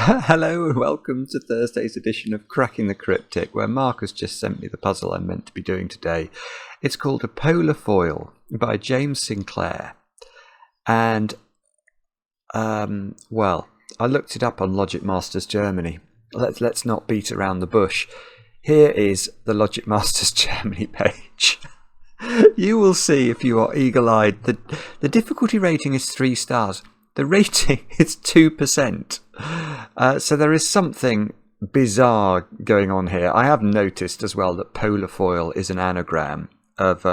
Hello and welcome to Thursday's edition of Cracking the Cryptic, where Mark has just sent me the puzzle I'm meant to be doing today. It's called A Polar Foil by James Sinclair. And, well, I looked it up on Logic Masters Germany. Let's not beat around the bush. Here is the Logic Masters Germany page. You will see if you are eagle-eyed. The difficulty rating is 3 stars. The rating is 2%. So there is something bizarre going on here. I have noticed as well that polar foil is an anagram of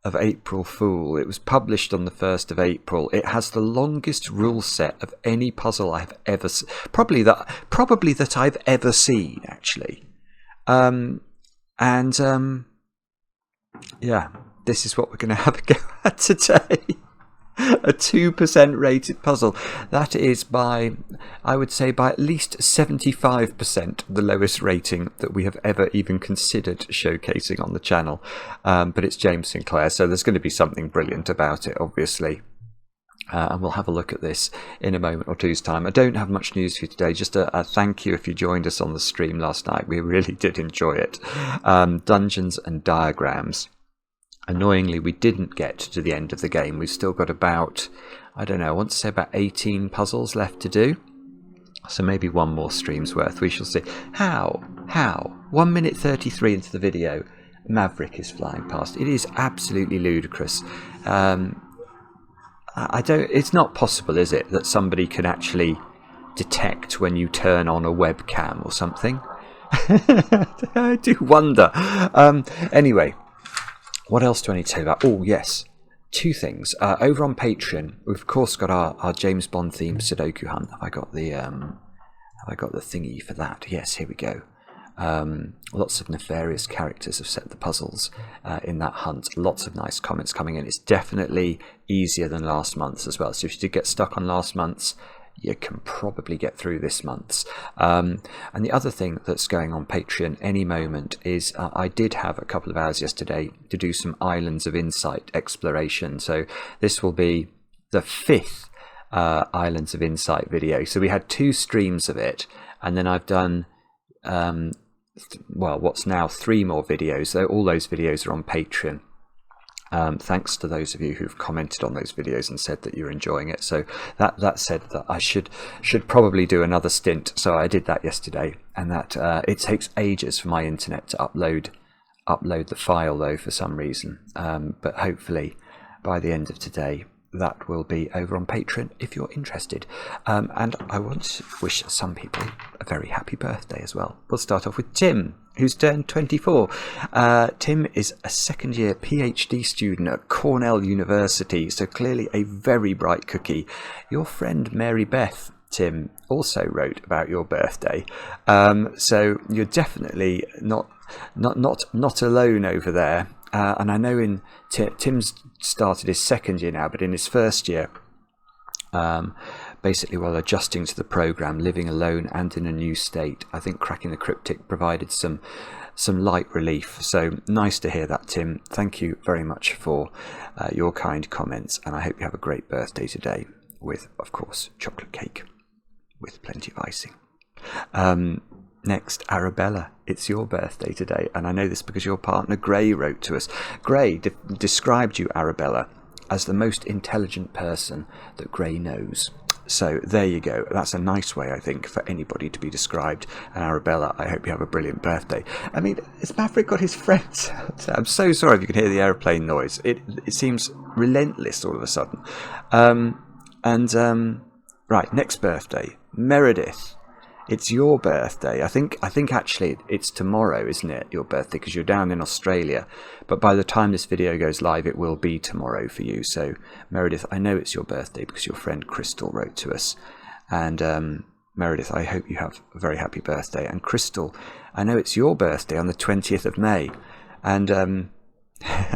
April Fool. It was published on the 1st of April. It has the longest rule set of any puzzle I've ever probably that I've ever seen, actually. Yeah, this is what we're going to have a go at today. A 2% rated puzzle. That is I would say by at least 75% the lowest rating that we have ever even considered showcasing on the channel. But it's James Sinclair, so there's going to be something brilliant about it, obviously. And we'll have a look at this in a moment or two's time. I don't have much news for you today, just a thank you if you joined us on the stream last night. We really did enjoy it. Dungeons and Diagrams. Annoyingly, we didn't get to the end of the game. We've still got about, I don't know, I want to say about 18 puzzles left to do. So maybe one more stream's worth. We shall see. How? 1 minute 33 into the video, Maverick is flying past. It is absolutely ludicrous. It's not possible, is it, that somebody can actually detect when you turn on a webcam or something? I do wonder. Anyway. What else do I need to say about? Oh, yes. 2 things. Over on Patreon, we've of course got our James Bond themed Sudoku hunt. Have I got the thingy for that? Yes, here we go. Lots of nefarious characters have set the puzzles in that hunt. Lots of nice comments coming in. It's definitely easier than last month's as well. So if you did get stuck on last month's, you can probably get through this month's. And the other thing that's going on Patreon any moment is I did have a couple of hours yesterday to do some Islands of Insight exploration. So this will be the 5th Islands of Insight video. So we had 2 streams of it, and then I've done what's now 3 more videos. So all those videos are on Patreon. Thanks to those of you who've commented on those videos and said that you're enjoying it. So that said that I should probably do another stint. So I did that yesterday, and that it takes ages for my internet to upload the file though for some reason. But hopefully by the end of today that will be over on Patreon if you're interested. And I want to wish some people a very happy birthday as well. We'll start off with Tim, who's turned 24. Tim is a second-year PhD student at Cornell University, so clearly a very bright cookie. Your friend Mary Beth, Tim, also wrote about your birthday, so you're definitely not alone over there. And I know Tim's started his 2nd year now, but in his 1st year, basically while adjusting to the program, living alone and in a new state, I think Cracking the Cryptic provided some light relief. So nice to hear that, Tim. Thank you very much for your kind comments, and I hope you have a great birthday today with, of course, chocolate cake with plenty of icing. Next, Arabella, it's your birthday today, and I know this because your partner Gray wrote to us. Gray described you, Arabella, as the most intelligent person that Gray knows. So there you go. That's a nice way, I think, for anybody to be described. And Arabella, I hope you have a brilliant birthday. I mean, has Maverick got his friends out? I'm so sorry if you can hear the aeroplane noise. It seems relentless all of a sudden. Right, next birthday, Meredith. It's your birthday. I think actually it's tomorrow, isn't it, your birthday, because you're down in Australia. But by the time this video goes live, it will be tomorrow for you. So, Meredith, I know it's your birthday because your friend Crystal wrote to us. And Meredith, I hope you have a very happy birthday. And Crystal, I know it's your birthday on the 20th of May. And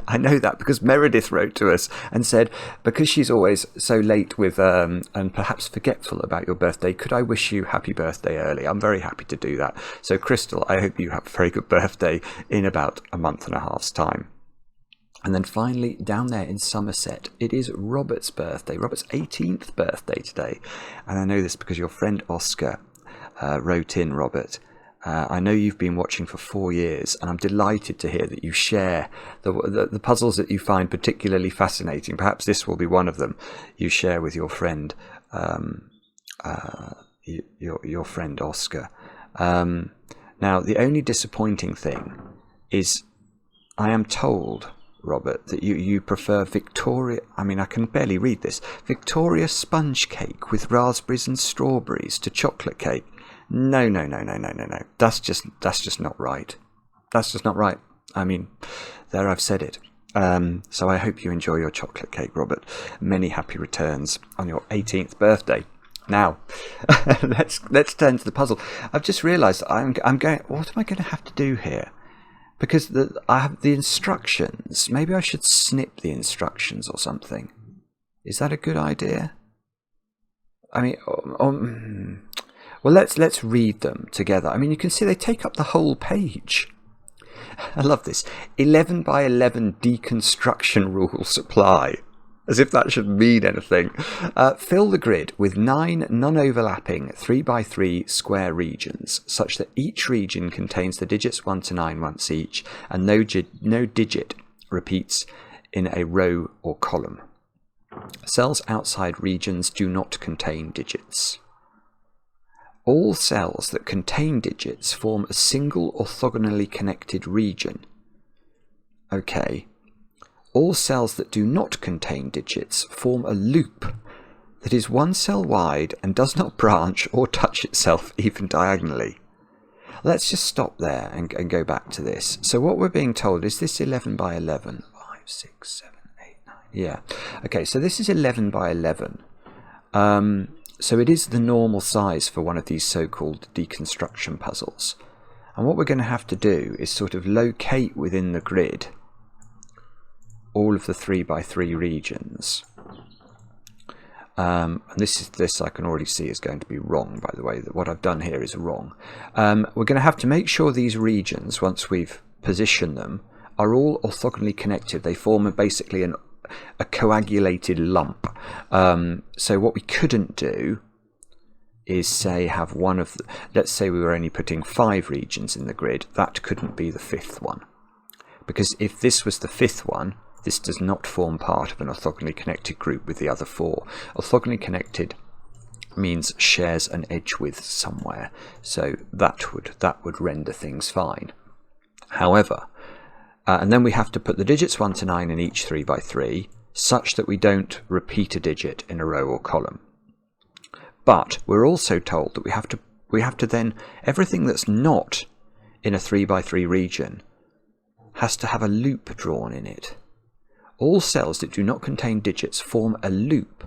I know that because Meredith wrote to us and said, because she's always so late with and perhaps forgetful about your birthday, could I wish you happy birthday early? I'm very happy to do that. So Crystal, I hope you have a very good birthday in about a month and a half's time. And then finally, down there in Somerset, it is Robert's birthday, Robert's 18th birthday today. And I know this because your friend Oscar wrote in, Robert. I know you've been watching for 4 years, and I'm delighted to hear that you share the puzzles that you find particularly fascinating. Perhaps this will be one of them you share with your friend, your friend Oscar. Now, the only disappointing thing is I am told, Robert, that you prefer Victoria, I mean, I can barely read this, Victoria sponge cake with raspberries and strawberries to chocolate cake. No. That's just not right. That's just not right. I mean, there, I've said it. So I hope you enjoy your chocolate cake, Robert. Many happy returns on your 18th birthday. Now, let's turn to the puzzle. I've just realised I'm going. What am I going to have to do here? Because I have the instructions. Maybe I should snip the instructions or something. Is that a good idea? I mean, well, let's read them together. I mean, you can see they take up the whole page. I love this. 11 by 11 deconstruction rules apply. As if that should mean anything. Fill the grid with 9 non-overlapping 3 by 3 square regions, such that each region contains the digits 1 to 9 once each, and no digit repeats in a row or column. Cells outside regions do not contain digits. All cells that contain digits form a single orthogonally connected region. Okay. All cells that do not contain digits form a loop that is 1 cell wide and does not branch or touch itself even diagonally. Let's just stop there and go back to this. So what we're being told is this 11 by 11. 5, 6, 7, 8, 9. Yeah. Okay, so this is 11 by 11. So it is the normal size for one of these so-called deconstruction puzzles. And what we're going to have to do is sort of locate within the grid all of the 3 by 3 regions. And this I can already see is going to be wrong, by the way. What I've done here is wrong. We're going to have to make sure these regions, once we've positioned them, are all orthogonally connected. They form basically a coagulated lump. So what we couldn't do is say have one of the, let's say we were only putting 5 regions in the grid. That couldn't be the 5th one, because if this was the 5th one, this does not form part of an orthogonally connected group with the other 4. Orthogonally connected means shares an edge width somewhere, so that would render things fine. However, and then we have to put the digits 1 to 9 in each 3 by 3, such that we don't repeat a digit in a row or column. But we're also told that we have to then, everything that's not in a 3 by 3 region has to have a loop drawn in it. All cells that do not contain digits form a loop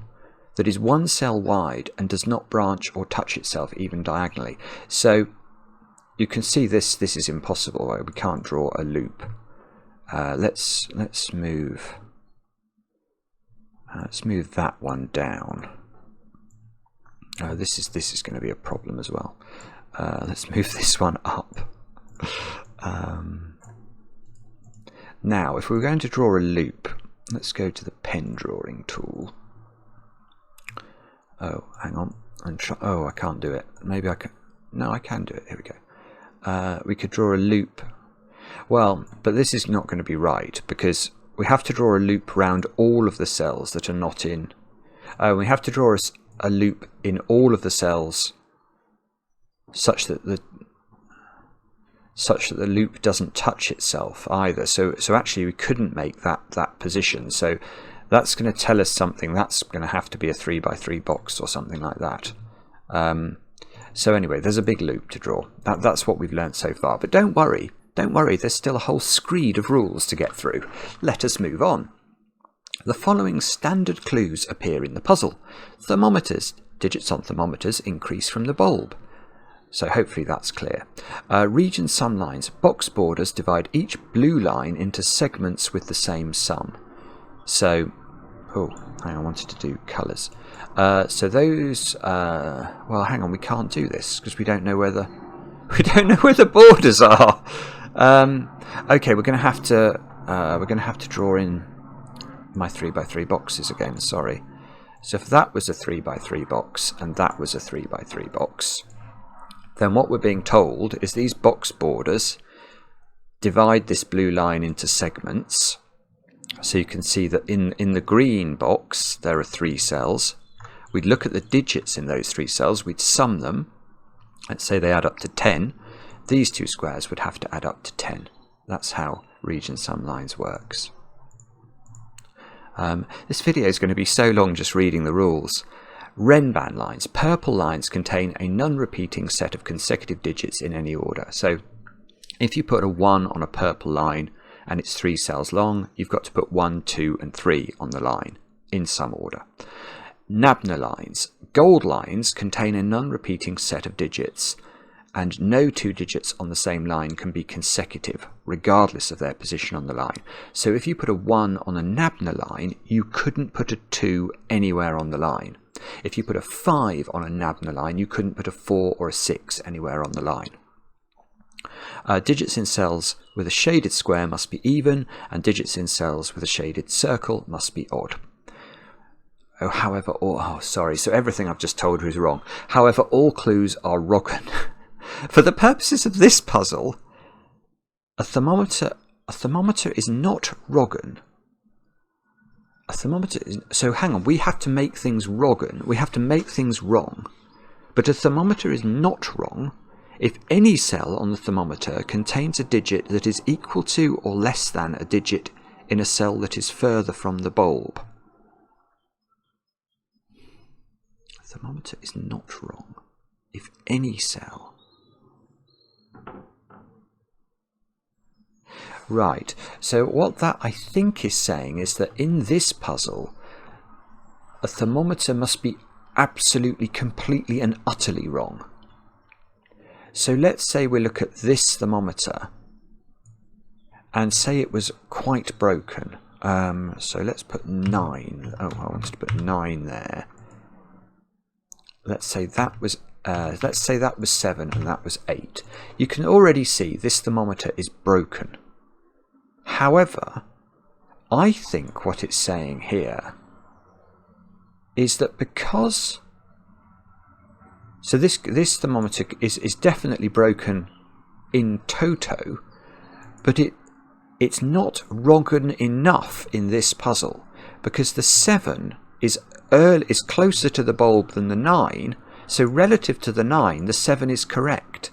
that is 1 cell wide and does not branch or touch itself even diagonally. So you can see this is impossible. We can't draw a loop. Let's move that one down. This is going to be a problem as well. Let's move this one up. Now, if we're going to draw a loop, let's go to the pen drawing tool. Oh, hang on. I can't do it. Maybe I can. No, I can do it. Here we go. We could draw a loop. Well, but this is not going to be right, because we have to draw a loop round all of the cells that are not in. We have to draw a loop in all of the cells such that the loop doesn't touch itself either. So actually we couldn't make that position. So that's going to tell us something. That's going to have to be a 3 by 3 box or something like that. So anyway, there's a big loop to draw. That's what we've learned so far. But don't worry, there's still a whole screed of rules to get through. Let us move on. The following standard clues appear in the puzzle. Thermometers. Digits on thermometers increase from the bulb. So hopefully that's clear. Region sum lines. Box borders divide each blue line into segments with the same sum. So, I wanted to do colours. So those, well, hang on, we can't do this because we don't know where the borders are. Okay, we're going to have to we're going to have to draw in my 3x3 boxes again, sorry. So if that was a 3x3 box and that was a 3x3 box, then what we're being told is these box borders divide this blue line into segments. So you can see that in the green box there are 3 cells. We'd look at the digits in those 3 cells, we'd sum them. Let's say they add up to 10. These 2 squares would have to add up to 10. That's how region sum lines works. This video is going to be so long just reading the rules. Renban lines. Purple lines contain a non-repeating set of consecutive digits in any order. So if you put a 1 on a purple line and it's 3 cells long, you've got to put 1, 2 and 3 on the line in some order. Nabna lines. Gold lines contain a non-repeating set of digits, and no 2 digits on the same line can be consecutive, regardless of their position on the line. So if you put a 1 on a Nabna line, you couldn't put a 2 anywhere on the line. If you put a 5 on a Nabna line, you couldn't put a 4 or a 6 anywhere on the line. Digits in cells with a shaded square must be even, and digits in cells with a shaded circle must be odd. Sorry, so everything I've just told you is wrong. However, all clues are Roggen. For the purposes of this puzzle, a thermometer is not Roggen. So hang on, we have to make things Roggen. We have to make things wrong. But a thermometer is not wrong if any cell on the thermometer contains a digit that is equal to or less than a digit in a cell that is further from the bulb. A thermometer is not wrong if any cell. Right, so what that I think is saying is that in this puzzle, a thermometer must be absolutely, completely and utterly wrong. So let's say we look at this thermometer and say it was quite broken. So let's put 9. Oh, I wanted to put 9 there. Let's say that was 7 and that was 8. You can already see this thermometer is broken. However, I think what it's saying here is that because... So this thermometer is definitely broken in toto, but it's not Roggen enough in this puzzle, because the 7 is closer to the bulb than the 9, so relative to the 9, the 7 is correct.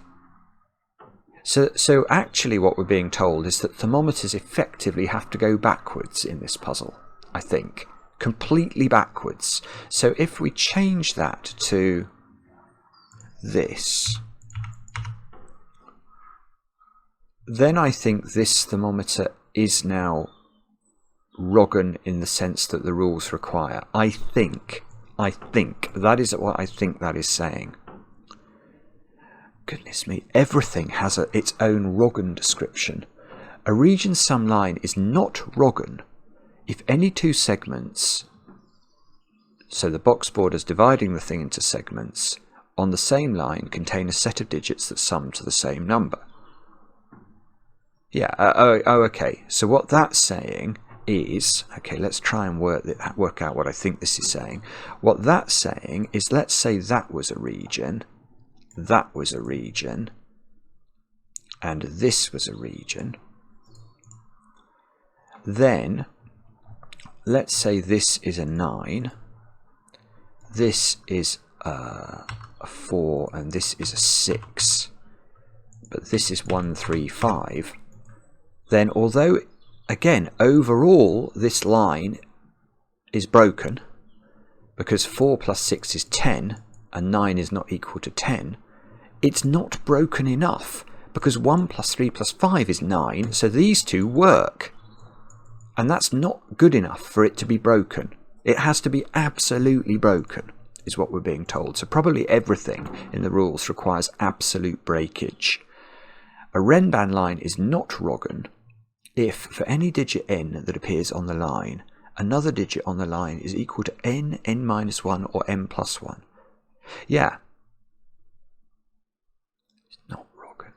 So actually what we're being told is that thermometers effectively have to go backwards in this puzzle, I think. Completely backwards. So if we change that to this, then I think this thermometer is now Roggen in the sense that the rules require. I think that is what I think that is saying. Goodness me, everything has its own Roggen description. A region sum line is not Roggen if any 2 segments, so the box borders dividing the thing into segments, on the same line contain a set of digits that sum to the same number. Yeah, okay, so what that's saying is, okay, let's try and work out what I think this is saying. What that's saying is, let's say that was a region, that was a region, and this was a region. Then let's say this is a 9, this is a 4, and this is a 6, but this is 1, 3, 5. Then although, again, overall this line is broken, because 4 plus 6 is 10, and 9 is not equal to 10, it's not broken enough, because 1 plus 3 plus 5 is 9, so these 2 work. And that's not good enough for it to be broken. It has to be absolutely broken, is what we're being told. So probably everything in the rules requires absolute breakage. A Renban line is not Roggen if, for any digit n that appears on the line, another digit on the line is equal to n, n minus 1, or n plus 1. Yeah. It's not Roggen.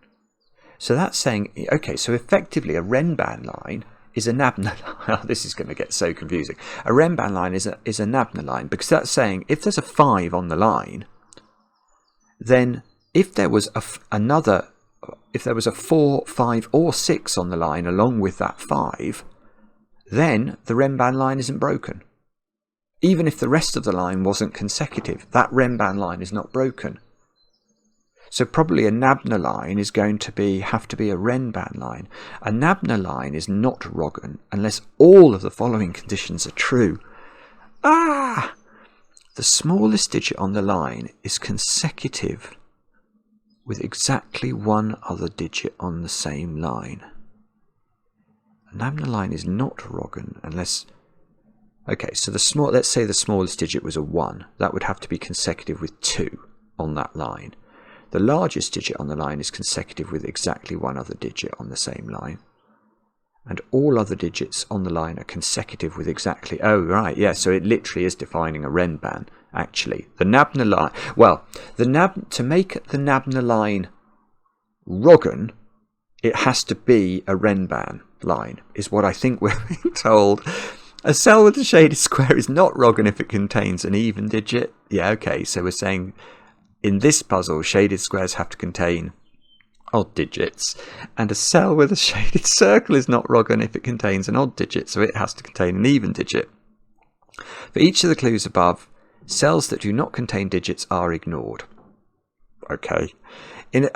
So that's saying, okay, so effectively a Renban line is a Nabna. This is going to get so confusing. A Renban line is a Nabna line, because that's saying if there's a 5 on the line, then if there was a 4, 5, or 6 on the line along with that 5, then the Renban line isn't broken. Even if the rest of the line wasn't consecutive, that Renban line is not broken. So probably a Nabna line is going to have to be a Renban line. A Nabna line is not Roggen unless all of the following conditions are true. The smallest digit on the line is consecutive with exactly one other digit on the same line. A Nabna line is not Roggen unless... Okay, so let's say the smallest digit was a 1. That would have to be consecutive with 2 on that line. The largest digit on the line is consecutive with exactly one other digit on the same line. And all other digits on the line are consecutive with exactly... Oh, right, yeah, so it literally is defining a Renban, actually. The Nabna line... Well, to make the Nabna line Roggen, it has to be a Renban line, is what I think we're being told. A cell with a shaded square is not Roggen if it contains an even digit. Yeah, okay, so we're saying... In this puzzle, shaded squares have to contain odd digits, and a cell with a shaded circle is not Roggen if it contains an odd digit, so it has to contain an even digit. For each of the clues above, cells that do not contain digits are ignored. Okay. In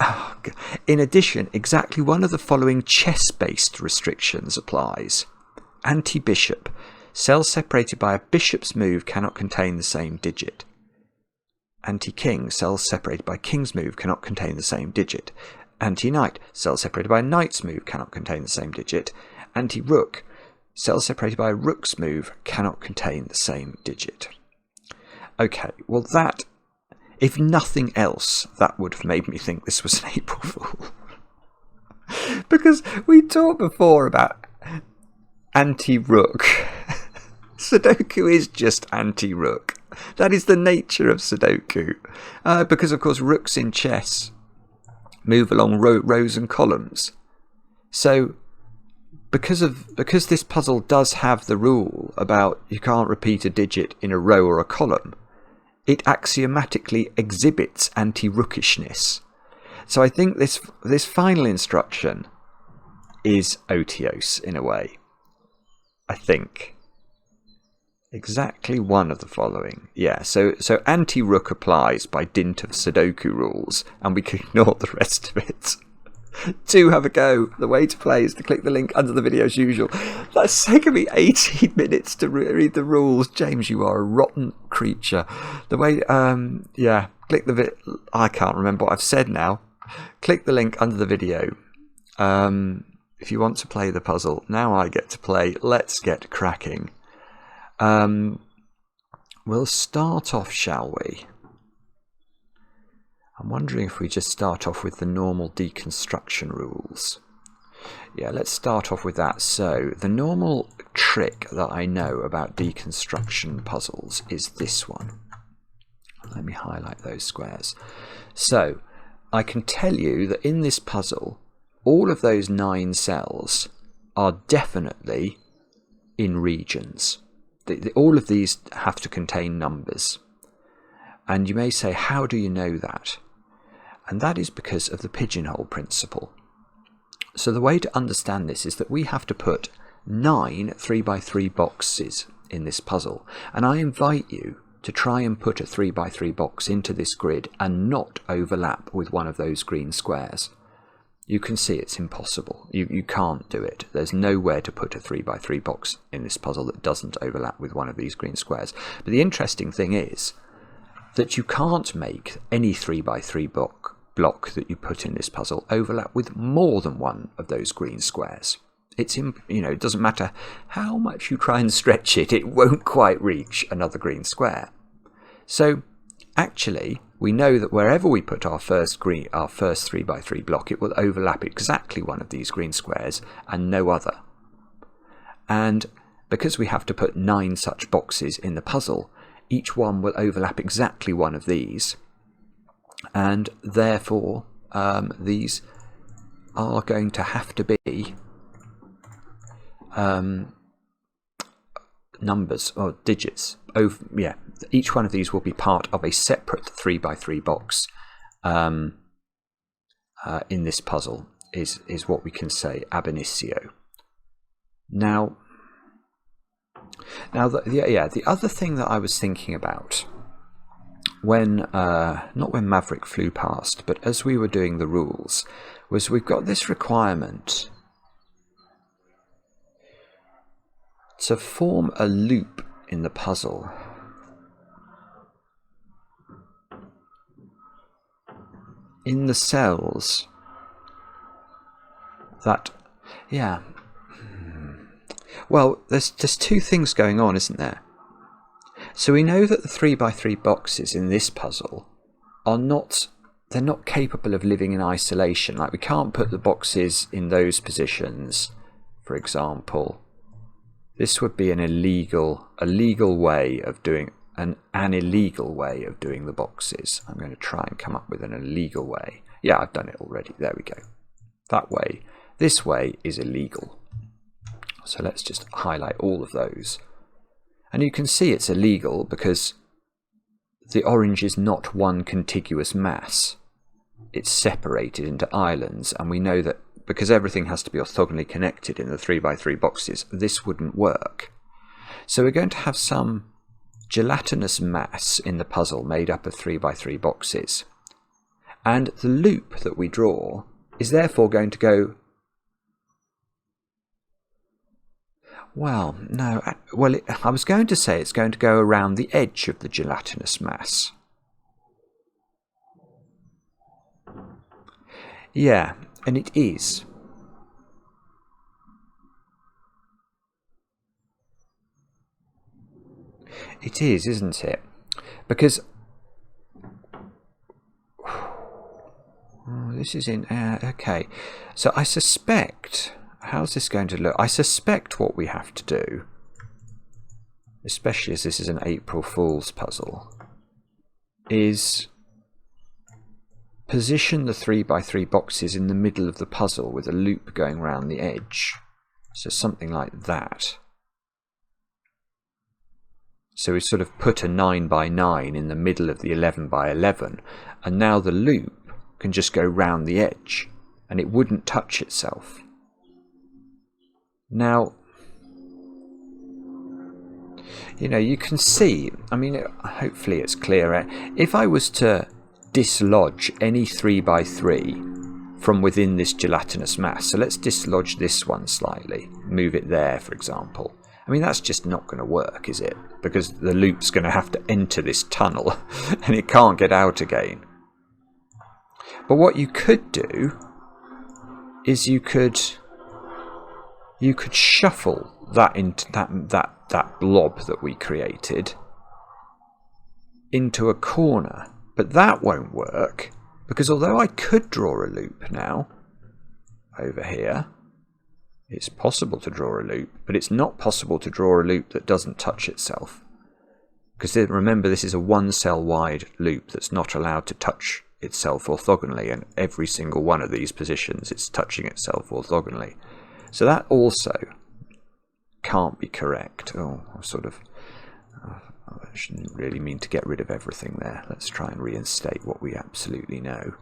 addition, exactly one of the following chess-based restrictions applies. Anti-bishop. Cells separated by a bishop's move cannot contain the same digit. Anti-king, cells separated by king's move cannot contain the same digit. Anti-knight, cells separated by a knight's move cannot contain the same digit. Anti-rook, cells separated by a rook's move cannot contain the same digit. Okay, well that, if nothing else, that would have made me think this was an April Fool. Because we talked before about anti-rook. Sudoku is just anti-rook. That is the nature of Sudoku. Because, of course, rooks in chess move along rows and columns. So, because this puzzle does have the rule about you can't repeat a digit in a row or a column, it axiomatically exhibits anti-rookishness. So I think this final instruction is otiose in a way. I think. Exactly one of the following. Yeah, so anti-rook applies by dint of Sudoku rules, and we can ignore the rest of it. Do have a go. The way to play is to click the link under the video as usual. That's taken me 18 minutes to read the rules. James, you are a rotten creature. The way, yeah, click the I can't remember what I've said now. Click the link under the video. If you want to play the puzzle. Now I get to play. Let's get cracking. We'll start off, shall we? I'm wondering if we just start off with the normal deconstruction rules. Yeah, let's start off with that. So, the normal trick that I know about deconstruction puzzles is this one. Let me highlight those squares. So, I can tell you that in this puzzle, all of those 9 cells are definitely in regions. All of these have to contain numbers. And you may say, how do you know that? And that is because of the pigeonhole principle. So the way to understand this is that we have to put 9 3x3 boxes in this puzzle. And I invite you to try and put a 3x3 box into this grid and not overlap with one of those green squares. You can see it's impossible. You can't do it. There's nowhere to put a 3x3 box in this puzzle that doesn't overlap with one of these green squares. But the interesting thing is that you can't make any 3x3 block that you put in this puzzle overlap with more than one of those green squares. It doesn't matter how much you try and stretch it, it won't quite reach another green square. So actually, we know that wherever we put our first 3x3 block, it will overlap exactly one of these green squares and no other. And because we have to put 9 such boxes in the puzzle, each one will overlap exactly one of these. And therefore, these are going to have to be numbers or digits. Yeah, each one of these will be part of a separate 3x3 box in this puzzle, is what we can say ab initio. Now the other thing that I was thinking about when not when Maverick flew past, but as we were doing the rules, was we've got this requirement to form a loop in the puzzle. In the cells that, yeah, well, there's two things going on, isn't there? So we know that the 3x3 boxes in this puzzle are they're not capable of living in isolation. Like, we can't put the boxes in those positions, for example. This would be an illegal way of doing an illegal way of doing the boxes. I'm going to try and come up with an illegal way. Yeah, I've done it already. There we go. That way. This way is illegal. So let's just highlight all of those. And you can see it's illegal because the orange is not one contiguous mass. It's separated into islands, and we know that because everything has to be orthogonally connected in the 3x3 boxes, this wouldn't work. So we're going to have some gelatinous mass in the puzzle made up of 3x3 boxes. And the loop that we draw is therefore going to go... Well, no. Well, I was going to say it's going to go around the edge of the gelatinous mass. Yeah, and it is. It is, isn't it? Because this is in... okay. So I suspect... How's this going to look? I suspect what we have to do, especially as this is an April Fool's puzzle, is position the 3x3 boxes in the middle of the puzzle with a loop going round the edge. So something like that. So we sort of put a 9x9 in the middle of the 11x11, and now the loop can just go round the edge and it wouldn't touch itself. Now, you know, you can see, I mean, hopefully it's clearer. If I was to dislodge any 3x3 from within this gelatinous mass, so let's dislodge this one slightly, move it there, for example. I mean, that's just not going to work, is it? Because the loop's going to have to enter this tunnel and it can't get out again. But what you could do is you could shuffle that into that blob that we created into a corner, but that won't work because although I could draw a loop now over here, it's possible to draw a loop, but it's not possible to draw a loop that doesn't touch itself, because remember, this is a one cell wide loop that's not allowed to touch itself orthogonally, and every single one of these positions it's touching itself orthogonally. So that also can't be correct. Oh, I shouldn't really mean to get rid of everything there. Let's try and reinstate what we absolutely know.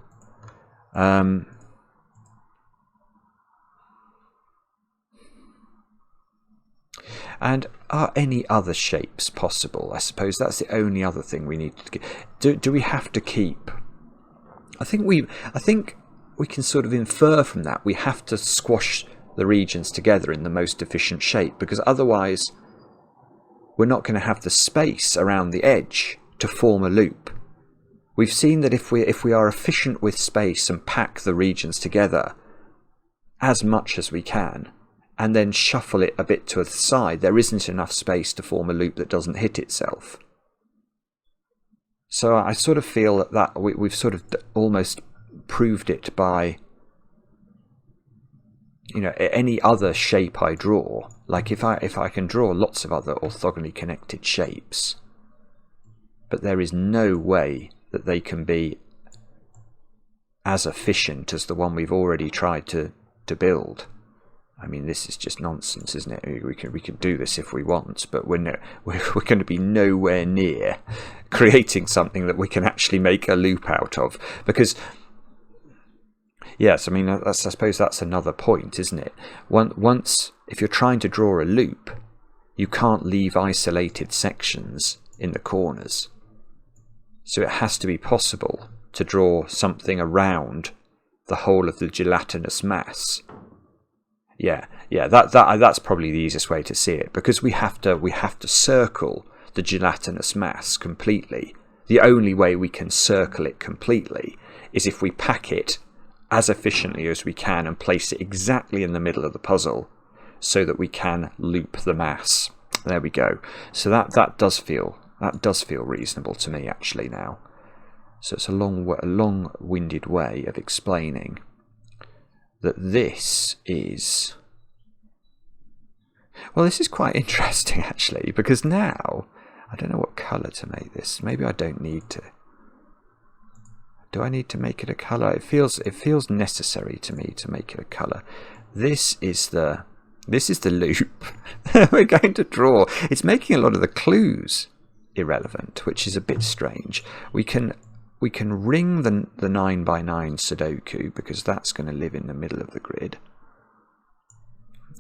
And are any other shapes possible? I suppose that's the only other thing we need to get. Do we have to keep? I think we can sort of infer from that we have to squash the regions together in the most efficient shape, because otherwise we're not going to have the space around the edge to form a loop. We've seen that if we are efficient with space and pack the regions together as much as we can and then shuffle it a bit to the side, there isn't enough space to form a loop that doesn't hit itself. So I sort of feel that we've sort of almost proved it by, you know, any other shape I draw. Like if I can draw lots of other orthogonally connected shapes, but there is no way that they can be as efficient as the one we've already tried to build. I mean, this is just nonsense, isn't it? We can do this if we want, but we're going to be nowhere near creating something that we can actually make a loop out of. Because, yes, I mean, I suppose that's another point, isn't it? Once, if you're trying to draw a loop, you can't leave isolated sections in the corners. So it has to be possible to draw something around the whole of the gelatinous mass. Yeah, that's probably the easiest way to see it, because we have to circle the gelatinous mass completely. The only way we can circle it completely is if we pack it as efficiently as we can and place it exactly in the middle of the puzzle so that we can loop the mass. There we go. So that does feel reasonable to me actually now. So it's a long-winded way of explaining that this is... Well, this is quite interesting actually, because now I don't know what colour to make this. Maybe I don't need to. Do I need to make it a colour? It feels necessary to me to make it a colour. This is the loop we're going to draw. It's making a lot of the clues irrelevant, which is a bit strange. We can ring the 9x9 sudoku, because that's going to live in the middle of the grid.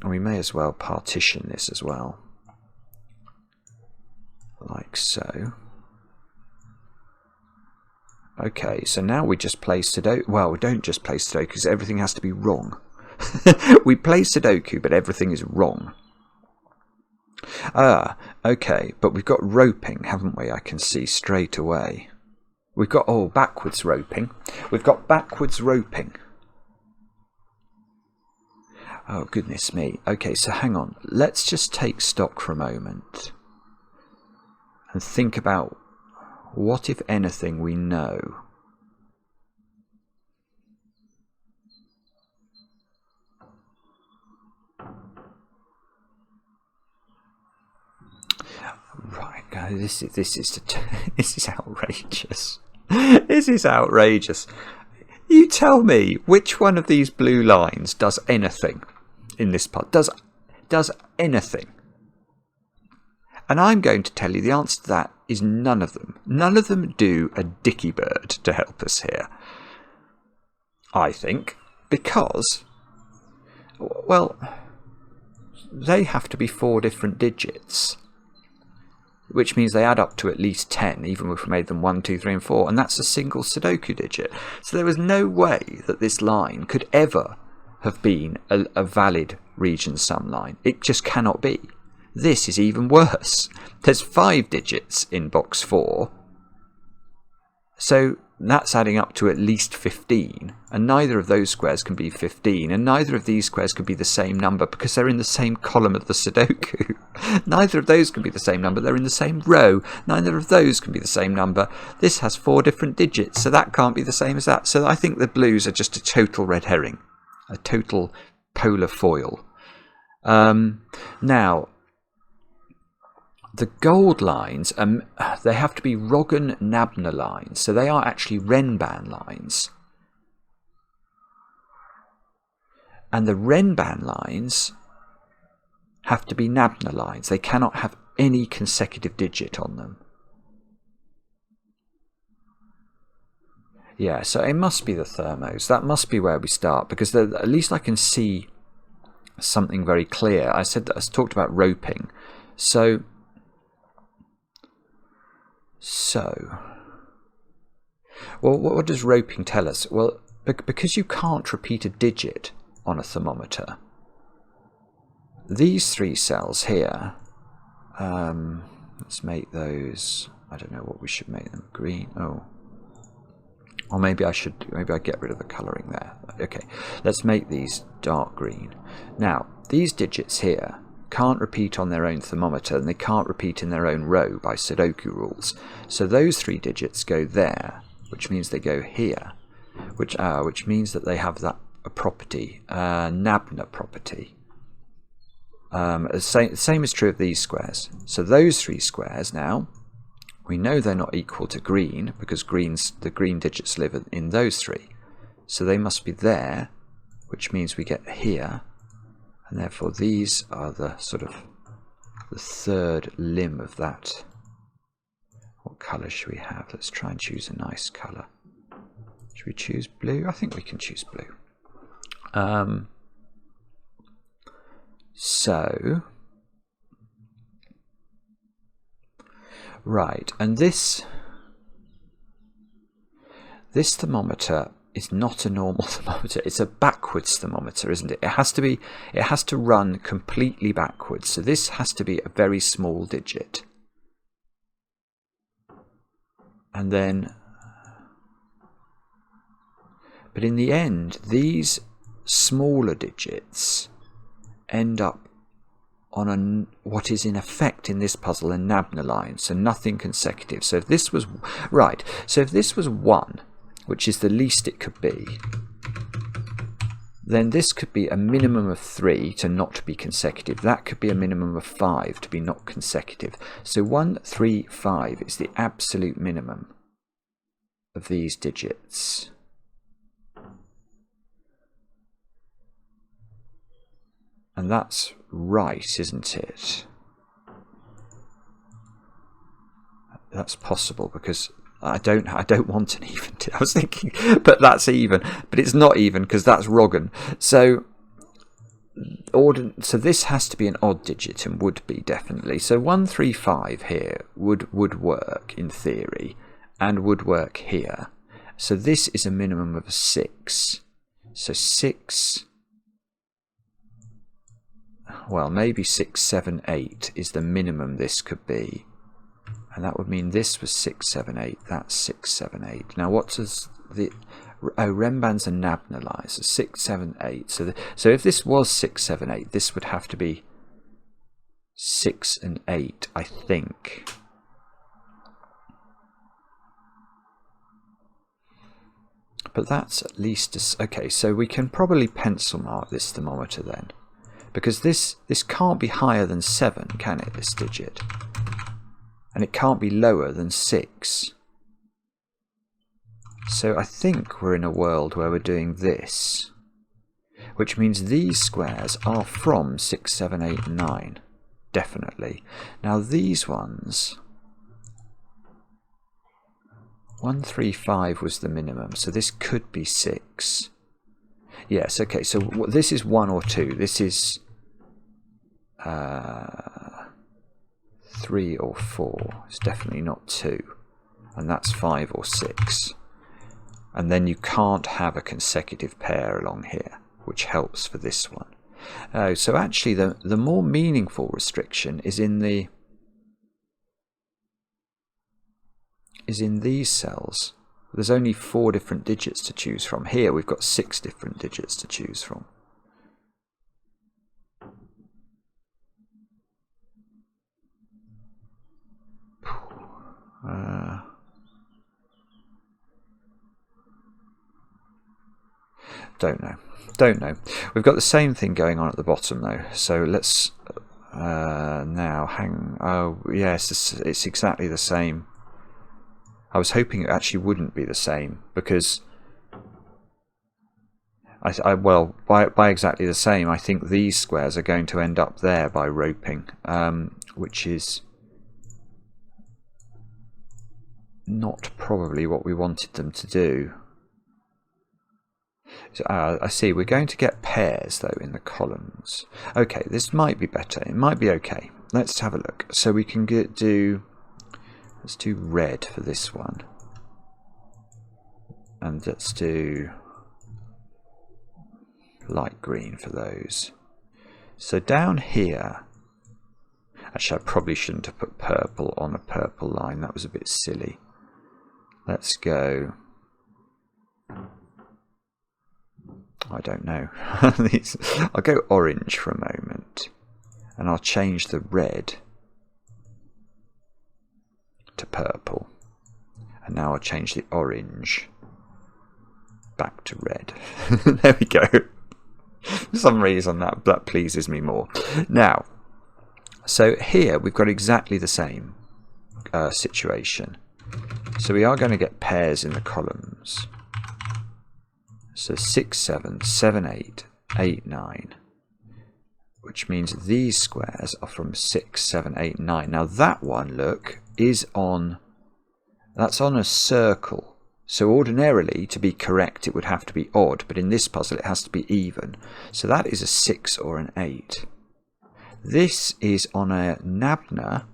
And we may as well partition this as well, like so. Okay, so now we just play sudoku. Well, we don't just play sudoku, because everything has to be wrong. We play sudoku, but everything is wrong. Okay, but we've got roping, haven't we? I can see straight away. We've got, backwards roping. We've got backwards roping. Oh, goodness me. Okay, so hang on. Let's just take stock for a moment and think about what, if anything, we know. Right, guys, this is outrageous. This is outrageous. You tell me which one of these blue lines does anything in this part. Does anything. And I'm going to tell you the answer to that is none of them. None of them do a dicky bird to help us here. I think. Because, well, they have to be 4 different digits, which means they add up to at least 10, even if we made them 1, 2, 3 and 4, and that's a single sudoku digit. So there was no way that this line could ever have been a valid region sum line. It just cannot be. This is even worse. There's 5 digits in box 4, so that's adding up to at least 15, and neither of those squares can be 15, and neither of these squares could be the same number because they're in the same column of the sudoku. Neither of those can be the same number, they're in the same row. Neither of those can be the same number. This has 4 different digits, so that can't be the same as that. So I think the blues are just a total red herring, a total polar foil. Now, the gold lines, they have to be Roggen-Nabner lines, so they are actually Renban lines. And the Renban lines have to be Nabner lines. They cannot have any consecutive digit on them. Yeah, so it must be the thermos. That must be where we start, because at least I can see something very clear. I talked about roping. So, well, what does roping tell us? Well, because you can't repeat a digit on a thermometer, these 3 cells here, let's make those, I don't know what we should make them, green, or maybe I get rid of the colouring there. Okay, let's make these dark green. Now, these digits here can't repeat on their own thermometer, and they can't repeat in their own row by sudoku rules. So those 3 digits go there, which means they go here, which means that they have that property, Nabner property. Same is true of these squares. So those 3 squares now, we know they're not equal to green, because the green digits live in those 3. So they must be there, which means we get here, And therefore these are the sort of the third limb of that. What colour should we have? Let's try and choose a nice colour. Should we choose blue? I think we can choose blue. So, right, and this thermometer is not a normal thermometer. It's a backwards thermometer, isn't it? It has to run completely backwards. So this has to be a very small digit. And then, but in the end, these smaller digits end up on what is in effect in this puzzle a Nabna line, so nothing consecutive. So if this was, right, so if this was 1, which is the least it could be, then this could be a minimum of 3 to not be consecutive. That could be a minimum of 5 to be not consecutive. So 1, 3, 5 is the absolute minimum of these digits. And that's right, isn't it? That's possible because I don't want an even. I was thinking, but that's even, but it's not even because that's Roggen. So this has to be an odd digit and would be definitely. So 1, 3, 5 here would work in theory and would work here. So this is a minimum of 6. So 6. Well, maybe 6, 7, 8 is the minimum this could be. And that would mean this was 6, 7, 8. That's 6, 7, 8. Now, what does the... Oh, Remban's and Nabna lines. So 6, 7, 8. So if this was 6, 7, 8, this would have to be 6 and 8, I think. But that's at least... Okay, so we can probably pencil mark this thermometer then. Because this can't be higher than 7, can it, this digit? And it can't be lower than 6. So I think we're in a world where we're doing this, which means these squares are from 6, 7, 8, 9, definitely. Now these ones, 1, 3, 5 was the minimum, so this could be 6. Yes, okay, so this is 1 or 2. This is 3 or 4. It's definitely not 2. And that's 5 or 6. And then you can't have a consecutive pair along here, which helps for this one. So actually the more meaningful restriction is in these cells. There's only 4 different digits to choose from. Here we've got 6 different digits to choose from. Don't know. We've got the same thing going on at the bottom though. So let's now hang. Oh yes, it's exactly the same. I was hoping it actually wouldn't be the same because well, by exactly the same, I think these squares are going to end up there by roping, which is not probably what we wanted them to do. So, I see, we're going to get pairs though in the columns. Okay, this might be better. It might be okay. Let's have a look. So we can let's do red for this one. And let's do light green for those. So down here, actually I probably shouldn't have put purple on a purple line. That was a bit silly. Let's go... I don't know. I'll go orange for a moment, and I'll change the red to purple, and now I'll change the orange back to red. There we go. For some reason that pleases me more. Now, so here we've got exactly the same situation. So we are going to get pairs in the columns. So 6, 7, 7, 8, 8, 9. which means these squares are from 6, 7, 8, 9. Now that one, look, is on, that's on a circle. So ordinarily, to be correct, it would have to be odd, but in this puzzle it has to be even. So that is a 6 or an 8. This is on a Nabna.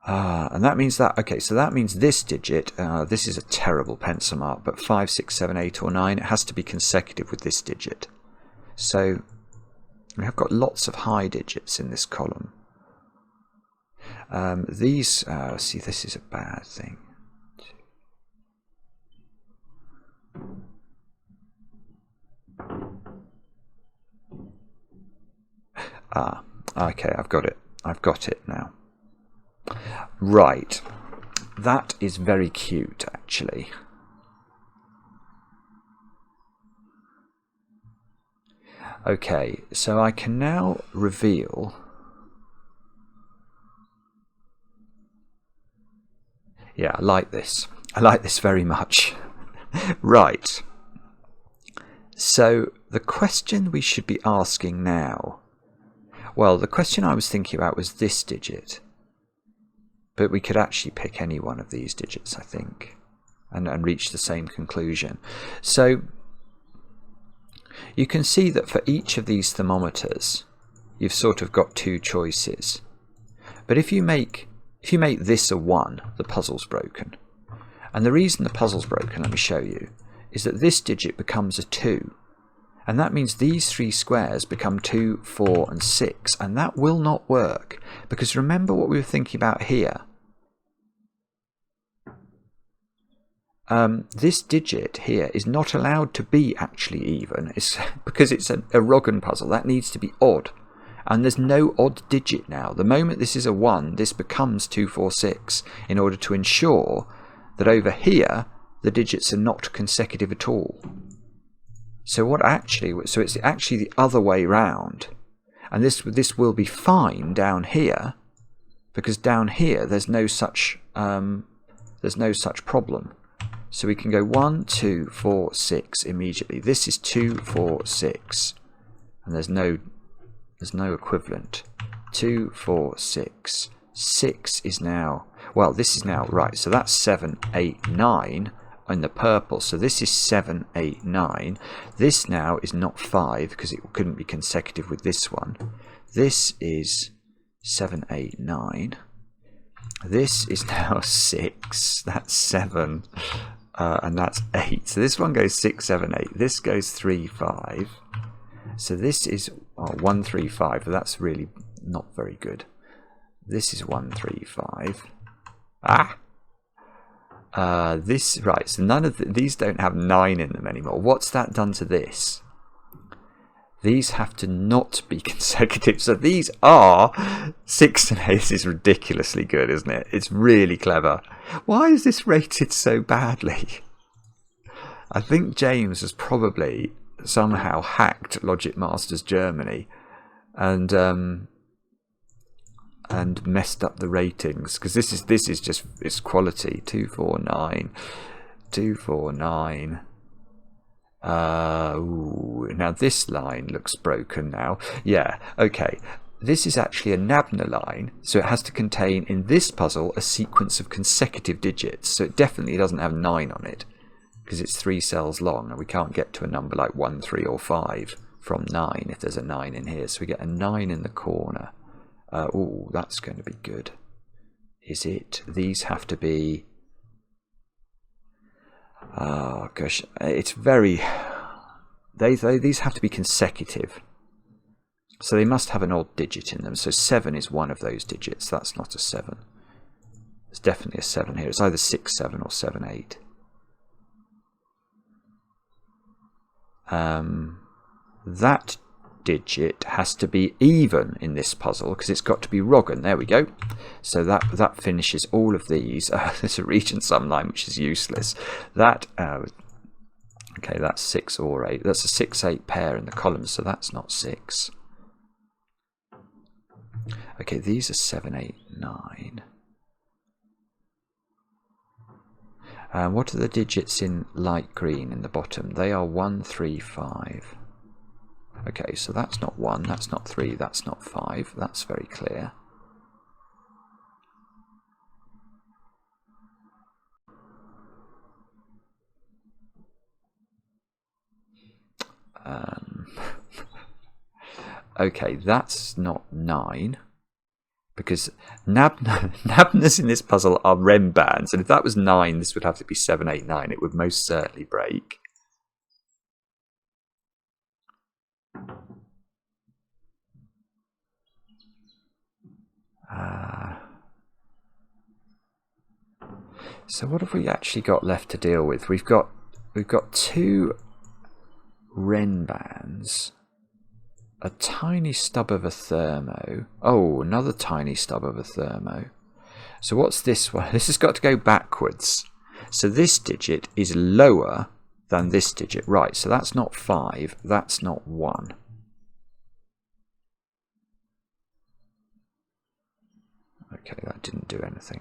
And that means that, okay, so that means this digit, this is a terrible pencil mark, but 5, 6, 7, 8 or 9, it has to be consecutive with this digit. So we have got lots of high digits in this column. These, see, this is a bad thing. Okay, I've got it. I've got it now. Right. That is very cute, actually. Okay, so I can now reveal. Yeah, I like this. I like this very much. Right. So the question we should be asking now, well, the question I was thinking about was this digit, but we could actually pick any one of these digits, I think, and reach the same conclusion. So you can see that for each of these thermometers, you've sort of got two choices. But if you make this a 1, the puzzle's broken. And the reason the puzzle's broken, let me show you, is that this digit becomes a 2. And that means these three squares become 2, 4 and 6. And that will not work. Because remember what we were thinking about here. This digit here is not allowed to be actually even. It's because it's a Roggen puzzle. That needs to be odd. And there's no odd digit now. The moment this is a 1, this becomes 2, 4, 6 in order to ensure that over here the digits are not consecutive at all. So it's actually the other way round. And this will be fine down here, because down here there's no such problem. So we can go 1, 2, 4, 6 immediately. This is 2, 4, 6. And there's no equivalent. 2, 4, 6. 6 is now, well, this is now, right, so that's 7, 8, 9 in the purple. So this is 7, 8, 9. This now is not 5 because it couldn't be consecutive with this one. This is 7, 8, 9. This is now 6. That's 7. And that's 8. So this one goes 6, 7, 8. This goes 3, 5. So this is 1, 3, 5. That's really not very good. This is 1, 3, 5. This, right, so none of these don't have 9 in them anymore. What's that done to this? These have to not be consecutive. So these are 6 and 8. This is ridiculously good, isn't it? It's really clever. Why is this rated so badly? I think James has probably somehow hacked Logic Masters Germany and messed up the ratings, because this is just, it's quality. 249, 249. Ooh, now this line looks broken now. Yeah, okay. This is actually a Nabna line, so it has to contain in this puzzle a sequence of consecutive digits. So it definitely doesn't have 9 on it, because it's 3 cells long, and we can't get to a number like 1, 3 or 5 from 9 if there's a 9 in here. So we get a 9 in the corner. Ooh, that's going to be good. Is it? These have to be... Oh gosh, it's very... These have to be consecutive. So they must have an odd digit in them. So 7 is one of those digits. That's not a 7. There's definitely a 7 here. It's either 6, 7 or 7, 8. That digit has to be even in this puzzle because it's got to be Roggen. There we go. So that finishes all of these. There's a region sum line which is useless. That okay, that's 6 or 8. That's a 6, 8 pair in the columns, so that's not 6. Okay, these are 7, 8, 9. What are the digits in light green in the bottom? They are 1, 3, 5. Okay, so that's not 1, that's not 3, that's not 5. That's very clear. Okay, that's not 9. Because nabners in this puzzle are rem bands, and if that was 9, this would have to be 7, 8, 9. It would most certainly break. So what have we actually got left to deal with? We've got 2 Ren bands, a tiny stub of a thermo. Oh, another tiny stub of a thermo. So what's this one? This has got to go backwards. So this digit is lower than this digit. Right, so that's not 5, that's not 1. Okay, that didn't do anything.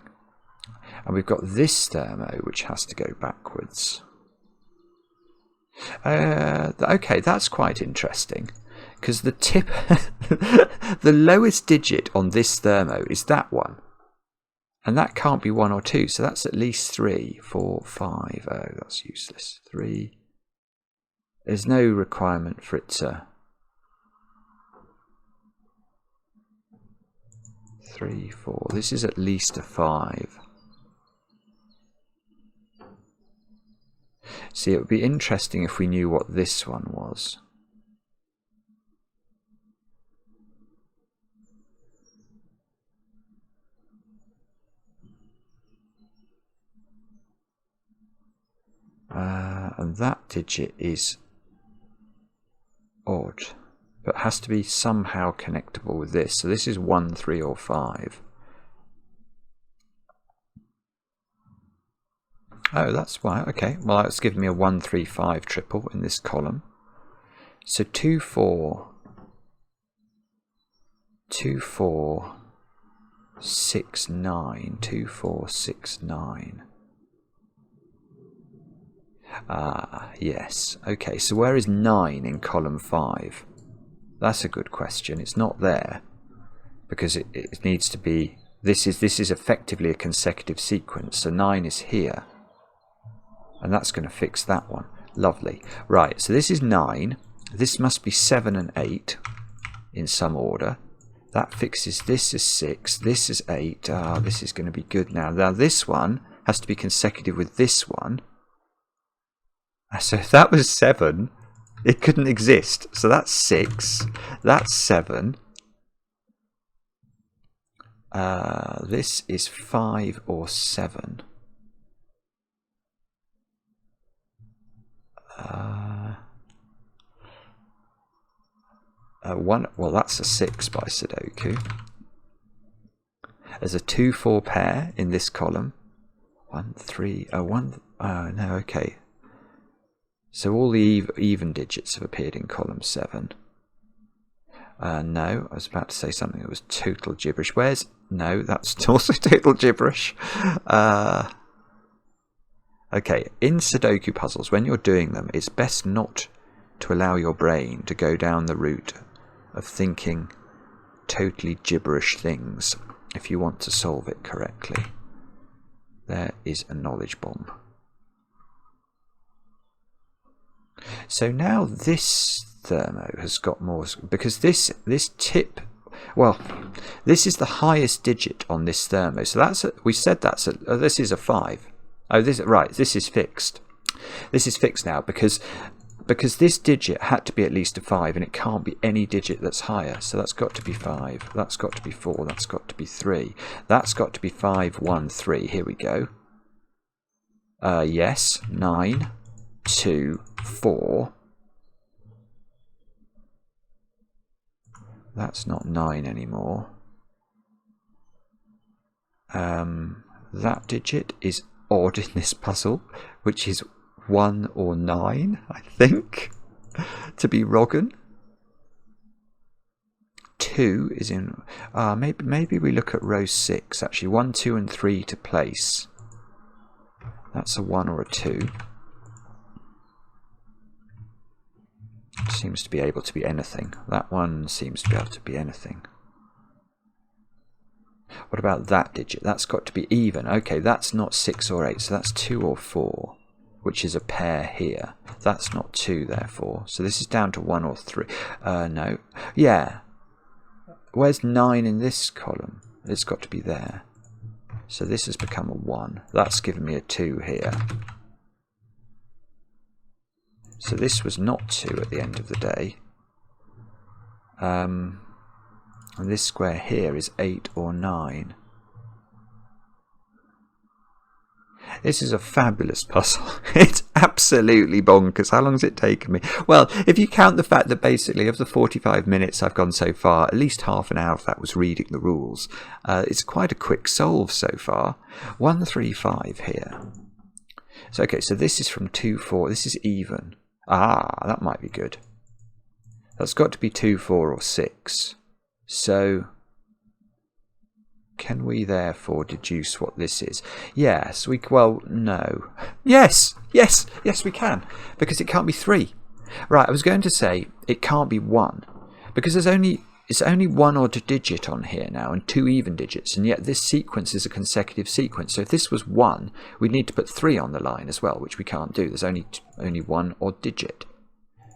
And we've got this thermo, which has to go backwards. Okay, that's quite interesting. Because the tip, the lowest digit on this thermo is that one. And that can't be 1 or 2, so that's at least 3, 4, 5. Oh, that's useless. 3. There's no requirement for it to... 3, 4. This is at least a 5. See, it would be interesting if we knew what this one was. And that digit is odd, but has to be somehow connectable with this. So this is 1, 3, or 5. Oh, that's why. Okay, well, that's given me a 1, 3, 5 triple in this column. So 2, 4, 2, 4, 6, 9, 2, 4, 6, 9. Yes. Okay, so where is 9 in column 5? That's a good question. It's not there because it needs to be... This is effectively a consecutive sequence, so 9 is here. And that's going to fix that one. Lovely. Right, so this is 9. This must be 7 and 8 in some order. That fixes this is 6. This is 8. This is going to be good now. Now this one has to be consecutive with this one. So if that was 7, it couldn't exist. So that's 6. That's 7. This is 5 or 7. Well, that's a 6 by Sudoku. There's a 2, 4 pair in this column. 1, 3. No, okay. So all the even digits have appeared in column 7. No, I was about to say something that was total gibberish. No, that's also total gibberish. Okay, in Sudoku puzzles, when you're doing them, it's best not to allow your brain to go down the route of thinking totally gibberish things if you want to solve it correctly. There is a knowledge bomb. So now this thermo has got more, because this tip, well, this is the highest digit on this thermo. So that's we said that's this is a 5. Oh, this is fixed. This is fixed now because this digit had to be at least a 5, and it can't be any digit that's higher. So that's got to be 5. That's got to be 4. That's got to be 3. That's got to be 5, 1, 3. Here we go. Yes, 9, 2, 4. That's not 9 anymore. That digit is odd in this puzzle, which is 1 or 9, I think, to be Roggen. 2 is in... maybe we look at row 6, actually. 1, 2 and 3 to place. That's a 1 or a 2. seems to be able to be anything. That one seems to be able to be anything. What about that digit? That's got to be even. Okay, that's not 6 or 8, so that's 2 or 4, which is a pair here. That's not 2, therefore. So this is down to 1 or 3. No. Yeah. Where's 9 in this column? It's got to be there. So this has become a 1. That's given me a 2 here. So this was not 2 at the end of the day. And this square here is 8 or 9. This is a fabulous puzzle. It's absolutely bonkers. How long has it taken me? Well, if you count the fact that basically of the 45 minutes I've gone so far, at least half an hour of that was reading the rules. It's quite a quick solve so far. 135 here. So okay, so this is from 2, 4. This is even. Ah, that might be good. That's got to be 2, 4 or 6. So can we therefore deduce what this is? Yes, well, no. Yes, we can. Because it can't be 3. Right, I was going to say it can't be 1. Because it's only 1 odd digit on here now and 2 even digits. And yet this sequence is a consecutive sequence. So if this was 1, we'd need to put 3 on the line as well, which we can't do. There's only 1 odd digit.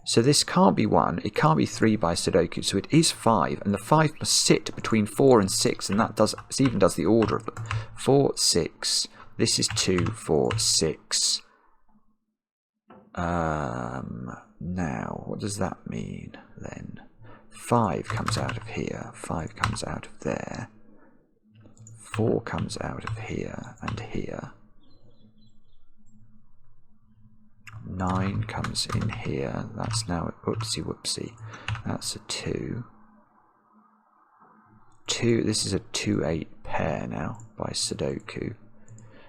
So this can't be 1, it can't be 3 by Sudoku, so it is 5, and the 5 must sit between 4 and 6, and that even does the order of them. 4, 6, this is 2, 4, 6. Now, what does that mean then? 5 comes out of here, 5 comes out of there, 4 comes out of here and here. 9 comes in here. That's now a whoopsie. That's a 2. 2. This is a 2-8 pair now by Sudoku.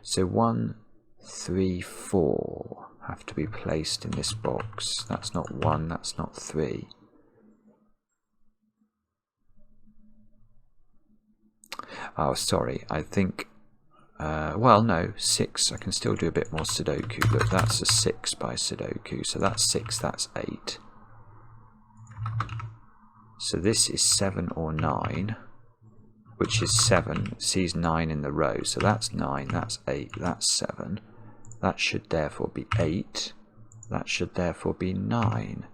So 1, 3, 4 have to be placed in this box. That's not 1. That's not 3. Oh, sorry. I think. Well, no, 6. I can still do a bit more Sudoku. Look, that's a 6 by Sudoku. So that's 6, that's 8. So this is 7 or 9, which is 7. Sees 9 in the row. So that's 9, that's 8, that's 7. That should therefore be 8. That should therefore be 9.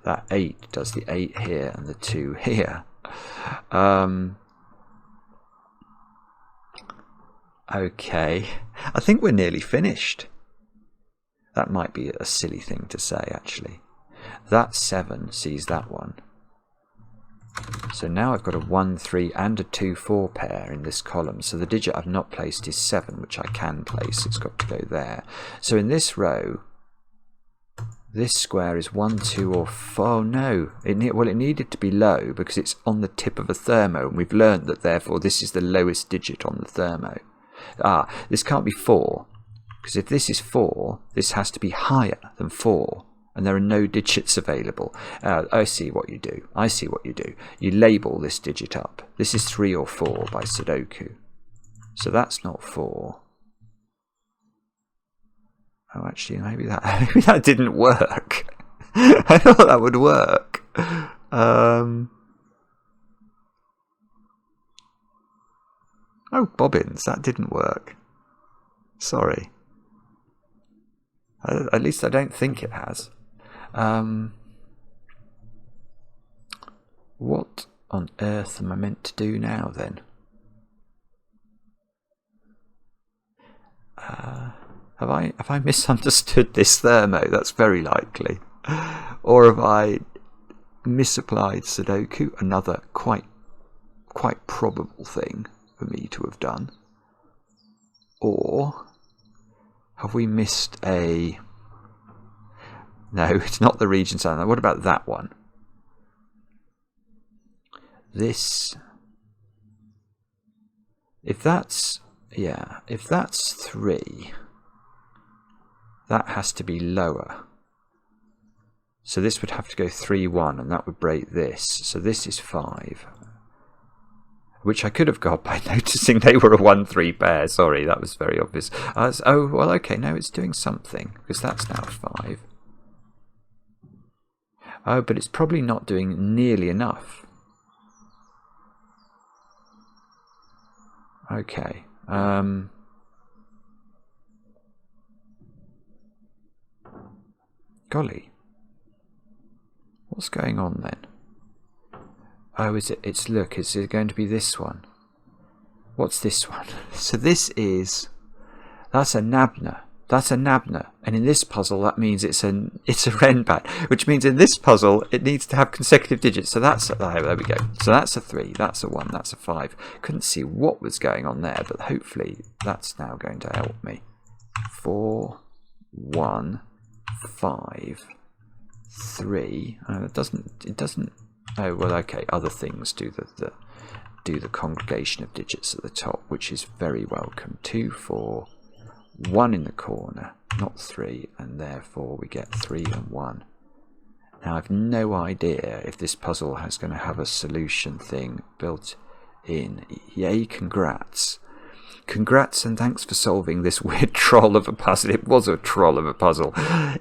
That 8 does the 8 here and the 2 here. Okay, I think we're nearly finished. That might be a silly thing to say, actually. That 7 sees that one. So now I've got a 1, 3 and a 2, 4 pair in this column. So the digit I've not placed is 7, which I can place. It's got to go there. So in this row, this square is 1, 2 or 4. Oh, no. It needed to be low because it's on the tip of a thermo. And we've learned that, therefore, this is the lowest digit on the thermo. Ah, this can't be 4, because if this is 4, this has to be higher than 4, and there are no digits available. I see what you do. I see what you do. You label this digit up. This is 3 or 4 by Sudoku. So that's not 4. Oh, actually, maybe that didn't work. I thought that would work. Oh, bobbins, that didn't work. Sorry. At least I don't think it has. What on earth am I meant to do now, then? Have I misunderstood this thermo? That's very likely. Or have I misapplied Sudoku? Another quite probable thing for me to have done. Or have we missed a... No, it's not the region sign. What about that one? This... If that's 3, that has to be lower. So this would have to go 3, 1, and that would break this. So this is 5. Which I could have got by noticing they were a 1, 3 pair. Sorry, that was very obvious. Oh, well, okay, no, it's doing something, because that's now 5. Oh, but it's probably not doing nearly enough. Okay. Golly. What's going on then? Oh, is it? It's, look, is it going to be this one? What's this one? So this is, that's a nabna. That's a nabna. And in this puzzle, that means it's a renbat, which means in this puzzle, it needs to have consecutive digits. So that's, there we go. So that's a 3, that's a 1, that's a 5. Couldn't see what was going on there, but hopefully that's now going to help me. 4, 1, 5, 3. It doesn't, oh, well, okay, other things do the congregation of digits at the top, which is very welcome. 2, 4, 1 in the corner, not 3, and therefore we get 3 and 1. Now I've no idea if this puzzle is going to have a solution thing built in. Yay, congrats. Congrats and thanks for solving this weird troll of a puzzle. It was a troll of a puzzle.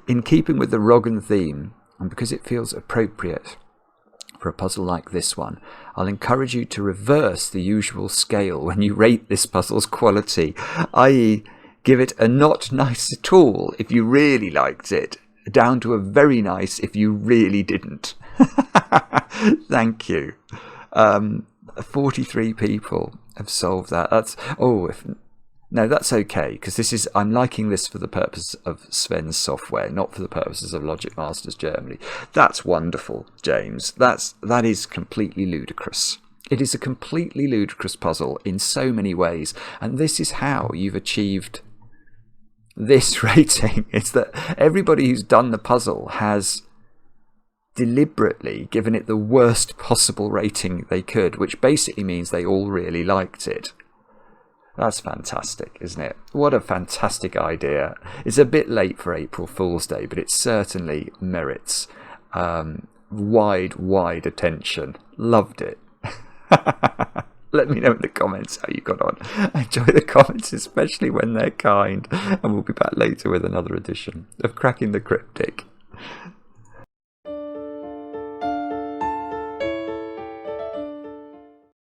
In keeping with the Roggen theme, and because it feels appropriate for a puzzle like this one, I'll encourage you to reverse the usual scale when you rate this puzzle's quality, i.e. give it a not nice at all if you really liked it, down to a very nice if you really didn't. Thank you. 43 people have solved that. That's, oh, no, that's okay, because this is, I'm liking this for the purpose of Sven's software, not for the purposes of Logic Masters Germany. That's wonderful, James. That is completely ludicrous. It is a completely ludicrous puzzle in so many ways, and this is how you've achieved this rating. It's that everybody who's done the puzzle has deliberately given it the worst possible rating they could, which basically means they all really liked it. That's fantastic, isn't it? What a fantastic idea. It's a bit late for April Fool's Day, but it certainly merits wide attention. Loved it. Let me know in the comments how you got on. I enjoy the comments, especially when they're kind. And we'll be back later with another edition of Cracking the Cryptic.